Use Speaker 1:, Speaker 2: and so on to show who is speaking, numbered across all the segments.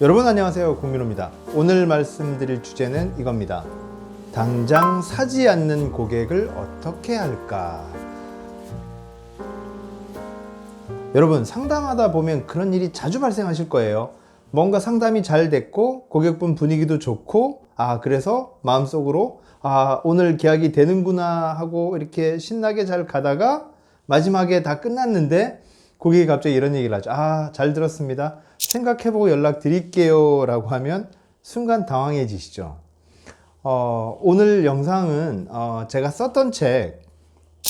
Speaker 1: 여러분 안녕하세요, 공민호입니다. 오늘 말씀드릴 주제는 이겁니다. 당장 사지 않는 고객을 어떻게 할까? 여러분, 상담하다 보면 그런 일이 자주 발생하실 거예요. 뭔가 상담이 잘 됐고 고객분 분위기도 좋고 그래서 마음속으로 오늘 계약이 되는구나 하고 이렇게 신나게 잘 가다가 마지막에 다 끝났는데 고객이 갑자기 이런 얘기를 하죠. 잘 들었습니다. 생각해보고 연락 드릴게요 라고 하면 순간 당황해지시죠. 오늘 영상은 제가 썼던 책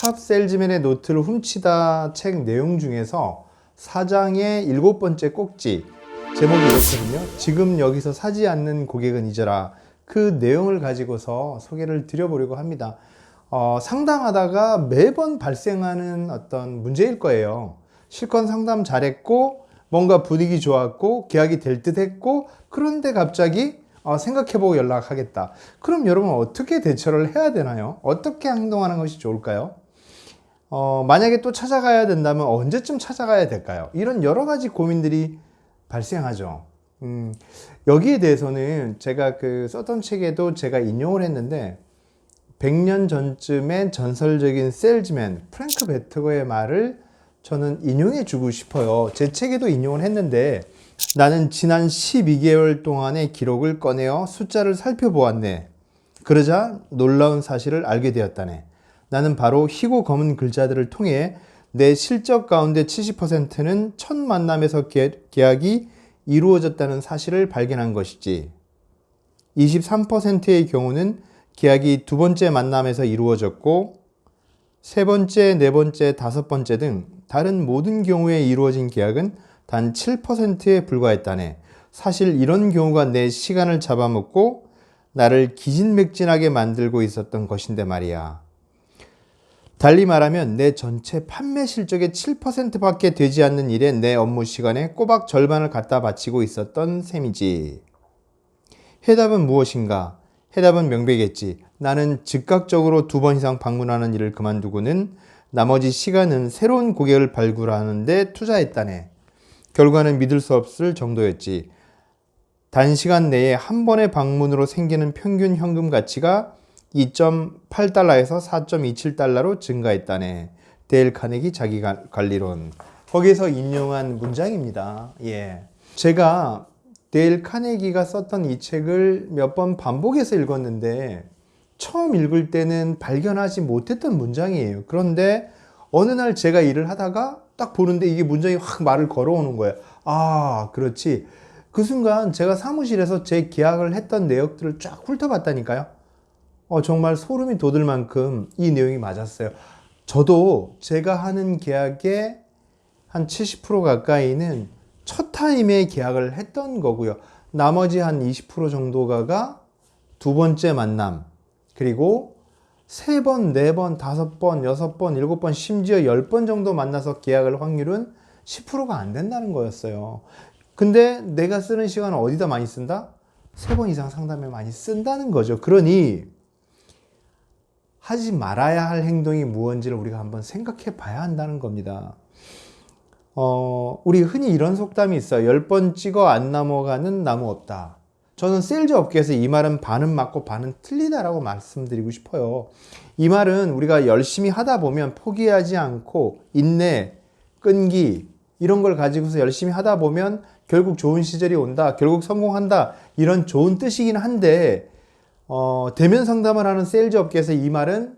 Speaker 1: 탑 세일즈맨의 노트를 훔치다 책 내용 중에서 4장의 7번째 꼭지, 제목이 이렇거든요. 지금 여기서 사지 않는 고객은 잊어라. 그 내용을 가지고서 소개를 드려보려고 합니다. 상담하다가 매번 발생하는 어떤 문제일 거예요. 실컷 상담 잘했고 뭔가 분위기 좋았고 계약이 될 듯 했고, 그런데 갑자기 생각해보고 연락하겠다. 그럼 여러분 어떻게 대처를 해야 되나요? 어떻게 행동하는 것이 좋을까요? 만약에 또 찾아가야 된다면 언제쯤 찾아가야 될까요? 이런 여러 가지 고민들이 발생하죠. 여기에 대해서는 제가 썼던 책에도 제가 인용을 했는데, 100년 전쯤의 전설적인 세일즈맨 프랭크 베트거의 말을 저는 인용해 주고 싶어요. 제 책에도 인용을 했는데, 나는 지난 12개월 동안의 기록을 꺼내어 숫자를 살펴보았네. 그러자 놀라운 사실을 알게 되었다네. 나는 바로 희고 검은 글자들을 통해 내 실적 가운데 70%는 첫 만남에서 계약이 이루어졌다는 사실을 발견한 것이지. 23%의 경우는 계약이 두 번째 만남에서 이루어졌고, 세 번째, 네 번째, 다섯 번째 등 다른 모든 경우에 이루어진 계약은 단 7%에 불과했다네. 사실 이런 경우가 내 시간을 잡아먹고 나를 기진맥진하게 만들고 있었던 것인데 말이야. 달리 말하면 내 전체 판매 실적의 7%밖에 되지 않는 일에 내 업무 시간의 꼬박 절반을 갖다 바치고 있었던 셈이지. 해답은 무엇인가? 해답은 명백했지. 나는 즉각적으로 2번 이상 방문하는 일을 그만두고는 나머지 시간은 새로운 고객을 발굴하는 데 투자했다네. 결과는 믿을 수 없을 정도였지. 단시간 내에 한 번의 방문으로 생기는 평균 현금 가치가 2.8달러에서 4.27달러로 증가했다네. 데일 카네기 자기관리론. 거기에서 인용한 문장입니다. 제가 데일 카네기가 썼던 이 책을 몇 번 반복해서 읽었는데 처음 읽을 때는 발견하지 못했던 문장이에요. 그런데 어느 날 제가 일을 하다가 딱 보는데 이게 문장이 확 말을 걸어오는 거예요. 그렇지. 그 순간 제가 사무실에서 제 계약을 했던 내역들을 쫙 훑어봤다니까요. 정말 소름이 돋을 만큼 이 내용이 맞았어요. 저도 제가 하는 계약의 한 70% 가까이는 첫 타임에 계약을 했던 거고요. 나머지 한 20% 정도가 두 번째 만남, 그리고 3번, 4번, 5번, 6번, 7번, 심지어 10번 정도 만나서 계약할 확률은 10%가 안 된다는 거였어요. 근데 내가 쓰는 시간은 어디다 많이 쓴다? 3번 이상 상담에 많이 쓴다는 거죠. 그러니 하지 말아야 할 행동이 무엇인지를 우리가 한번 생각해 봐야 한다는 겁니다. 우리 흔히 이런 속담이 있어요. 10번 찍어 안 넘어가는 나무 없다. 저는 세일즈 업계에서 이 말은 반은 맞고 반은 틀리다라고 말씀드리고 싶어요. 이 말은 우리가 열심히 하다 보면 포기하지 않고 인내, 끈기 이런 걸 가지고서 열심히 하다 보면 결국 좋은 시절이 온다, 결국 성공한다, 이런 좋은 뜻이긴 한데 대면 상담을 하는 세일즈 업계에서 이 말은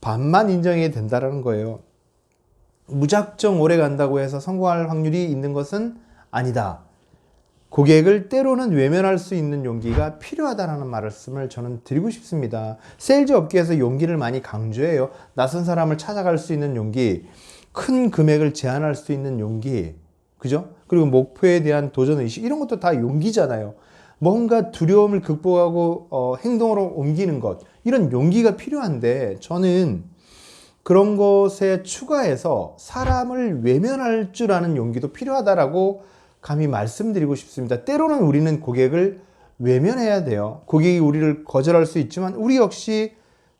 Speaker 1: 반만 인정해야 된다는 거예요. 무작정 오래 간다고 해서 성공할 확률이 있는 것은 아니다. 고객을 때로는 외면할 수 있는 용기가 필요하다는 말씀을 저는 드리고 싶습니다. 세일즈 업계에서 용기를 많이 강조해요. 낯선 사람을 찾아갈 수 있는 용기, 큰 금액을 제한할 수 있는 용기, 그죠? 그리고 목표에 대한 도전의식, 이런 것도 다 용기잖아요. 뭔가 두려움을 극복하고 행동으로 옮기는 것, 이런 용기가 필요한데, 저는 그런 것에 추가해서 사람을 외면할 줄 아는 용기도 필요하다라고 감히 말씀드리고 싶습니다. 때로는 우리는 고객을 외면해야 돼요. 고객이 우리를 거절할 수 있지만 우리 역시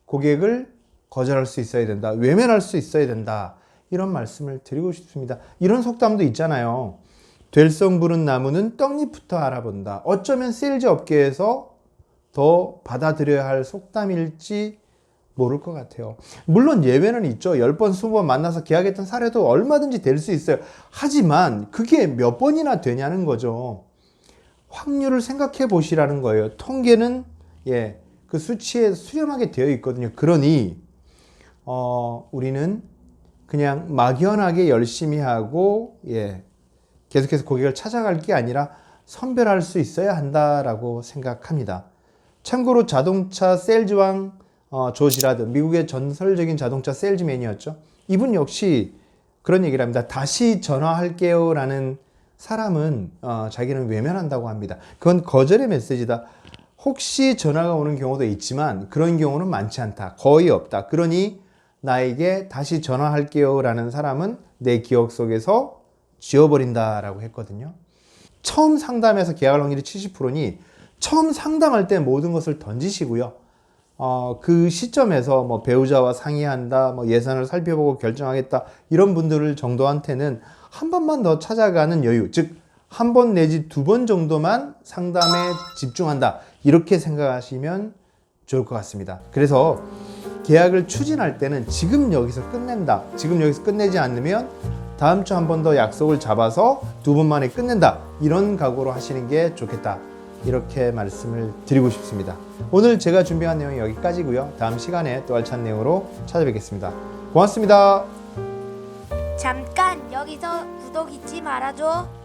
Speaker 1: 고객을 거절할 수 있어야 된다. 외면할 수 있어야 된다. 이런 말씀을 드리고 싶습니다. 이런 속담도 있잖아요. 될성 부른 나무는 떡잎부터 알아본다. 어쩌면 세일즈 업계에서 더 받아들여야 할 속담일지 모를 것 같아요. 물론 예외는 있죠. 10번, 20번 만나서 계약했던 사례도 얼마든지 될 수 있어요. 하지만 그게 몇 번이나 되냐는 거죠. 확률을 생각해 보시라는 거예요. 통계는 그 수치에 수렴하게 되어 있거든요. 그러니 우리는 그냥 막연하게 열심히 하고 계속해서 고객을 찾아갈 게 아니라 선별할 수 있어야 한다라고 생각합니다. 참고로 자동차 세일즈왕 조 지라드, 미국의 전설적인 자동차 세일즈맨이었죠. 이분 역시 그런 얘기를 합니다. 다시 전화할게요 라는 사람은 자기는 외면한다고 합니다. 그건 거절의 메시지다. 혹시 전화가 오는 경우도 있지만 그런 경우는 많지 않다. 거의 없다. 그러니 나에게 다시 전화할게요 라는 사람은 내 기억 속에서 지워버린다라고 했거든요. 처음 상담해서 계약할 확률이 70%니 처음 상담할 때 모든 것을 던지시고요. 그 시점에서 뭐 배우자와 상의한다, 뭐 예산을 살펴보고 결정하겠다 이런 분들 정도한테는 한 번만 더 찾아가는 여유, 즉 한 번 내지 2번 정도만 상담에 집중한다 이렇게 생각하시면 좋을 것 같습니다. 그래서 계약을 추진할 때는 지금 여기서 끝낸다, 지금 여기서 끝내지 않으면 다음 주 한 번 더 약속을 잡아서 2번 만에 끝낸다 이런 각오로 하시는 게 좋겠다 이렇게 말씀을 드리고 싶습니다. 오늘 제가 준비한 내용이 여기까지고요. 다음 시간에 또 알찬 내용으로 찾아뵙겠습니다. 고맙습니다.
Speaker 2: 잠깐 여기서 구독 잊지 말아줘.